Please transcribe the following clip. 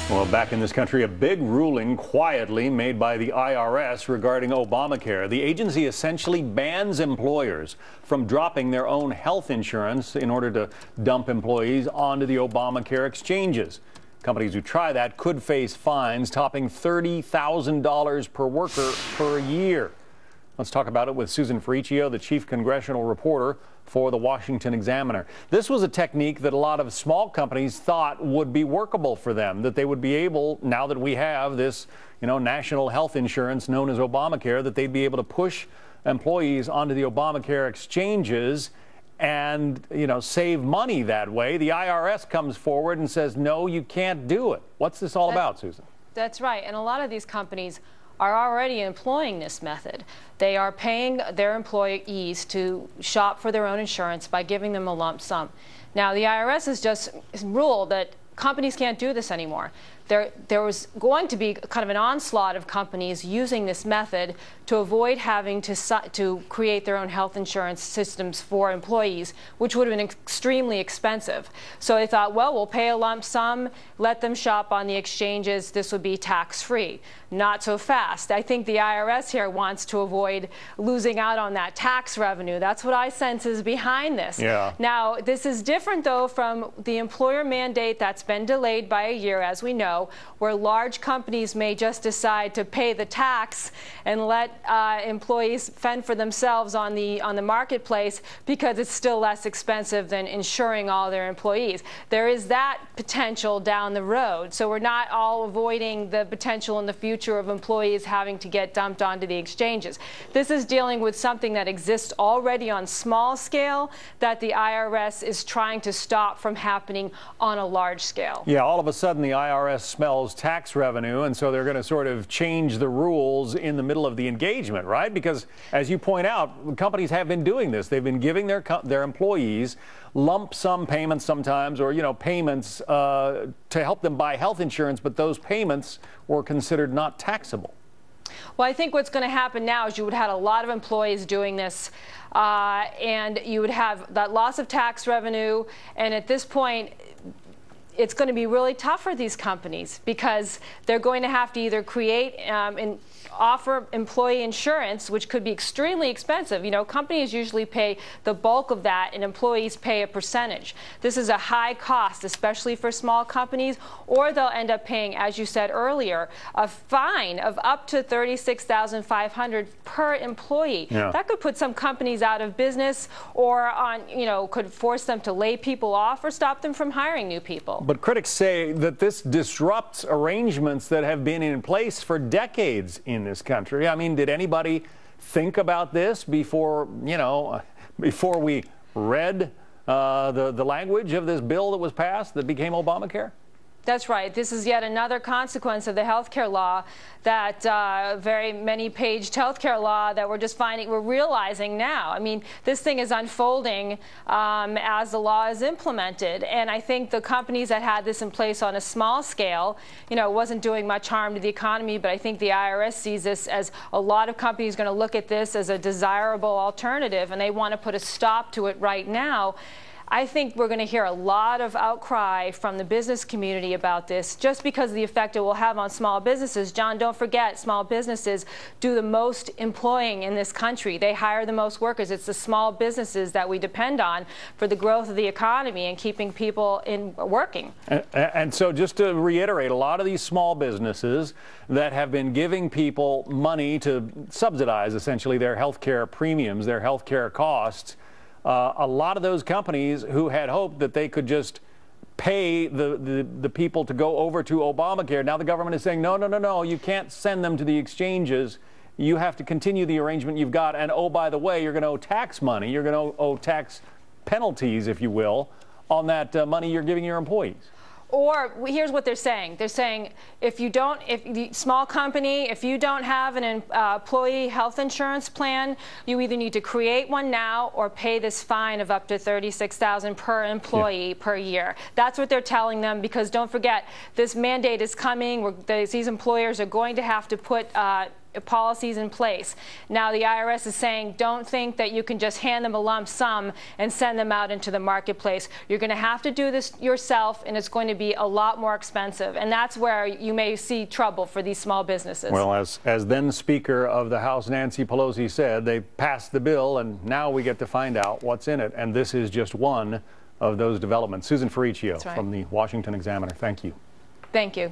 Well, back in this country, a big ruling quietly made by the IRS regarding Obamacare. The agency essentially bans employers from dropping their own health insurance in order to dump employees onto the Obamacare exchanges. Companies who try that could face fines topping $30,000 per worker per year. Let's talk about it with Susan Ferricchio, the chief congressional reporter for the Washington Examiner. This was a technique that a lot of small companies thought would be workable for them, that they would be able, now that we have this, national health insurance known as Obamacare, that they'd be able to push employees onto the Obamacare exchanges and, save money that way. The IRS comes forward and says, no, you can't do it. What's this all about, Susan? That's right. And a lot of these companies are already employing this method. They are paying their employees to shop for their own insurance by giving them a lump sum. Now, the IRS has just ruled that companies can't do this anymore. There was going to be kind of an onslaught of companies using this method to avoid having to create their own health insurance systems for employees, which would have been extremely expensive. So they thought, well, we'll pay a lump sum, let them shop on the exchanges, this would be tax-free. Not so fast. I think the IRS here wants to avoid losing out on that tax revenue. That's what I sense is behind this. Yeah. Now, this is different, though, from the employer mandate that's been delayed by a year, as we know, where large companies may just decide to pay the tax and let employees fend for themselves on the marketplace because it's still less expensive than insuring all their employees. There is that potential down the road. So we're not all avoiding the potential in the future of employees having to get dumped onto the exchanges. This is dealing with something that exists already on small scale that the IRS is trying to stop from happening on a large scale. Yeah, all of a sudden the IRS smells tax revenue, and so they're going to sort of change the rules in the middle of the engagement, right? Because, as you point out, companies have been doing this. They've been giving their employees lump sum payments sometimes, or, payments to help them buy health insurance, but those payments were considered not taxable. Well, I think what's going to happen now is you would have a lot of employees doing this, and you would have that loss of tax revenue, and at this point, it's going to be really tough for these companies because they're going to have to either create and offer employee insurance, which could be extremely expensive. Companies usually pay the bulk of that and employees pay a percentage. This is a high cost, especially for small companies, or they'll end up paying, as you said earlier, a fine of up to $36,500 per employee. Yeah. That could put some companies out of business or could force them to lay people off or stop them from hiring new people. But critics say that this disrupts arrangements that have been in place for decades in this country. I mean, did anybody think about this before, before we read the language of this bill that was passed that became Obamacare? That's right. This is yet another consequence of the health care law, that very many-paged health care law that we're realizing now. I mean, this thing is unfolding as the law is implemented. And I think the companies that had this in place on a small scale, wasn't doing much harm to the economy, but I think the IRS sees this as a lot of companies going to look at this as a desirable alternative, and they want to put a stop to it right now. I think we're going to hear a lot of outcry from the business community about this just because of the effect it will have on small businesses. John, don't forget, small businesses do the most employing in this country. They hire the most workers. It's the small businesses that we depend on for the growth of the economy and keeping people working. And so just to reiterate, a lot of these small businesses that have been giving people money to subsidize essentially their health care premiums, their health care costs, a lot of those companies who had hoped that they could just pay the people to go over to Obamacare, now the government is saying, no, you can't send them to the exchanges. You have to continue the arrangement you've got. And oh, by the way, you're going to owe tax money. You're going to owe tax penalties, if you will, on that money you're giving your employees. Or here's what they're saying. They're saying if the small company, if you don't have an employee health insurance plan, you either need to create one now or pay this fine of up to $36,000 per employee per year. That's what they're telling them, because don't forget, this mandate is coming. These employers are going to have to put policies in place. Now the IRS is saying don't think that you can just hand them a lump sum and send them out into the marketplace. You're going to have to do this yourself, and it's going to be a lot more expensive. And that's where you may see trouble for these small businesses. Well, as then Speaker of the House Nancy Pelosi said, they passed the bill, and now we get to find out what's in it. And this is just one of those developments. Susan Ferricchio from the Washington Examiner. Thank you. Thank you.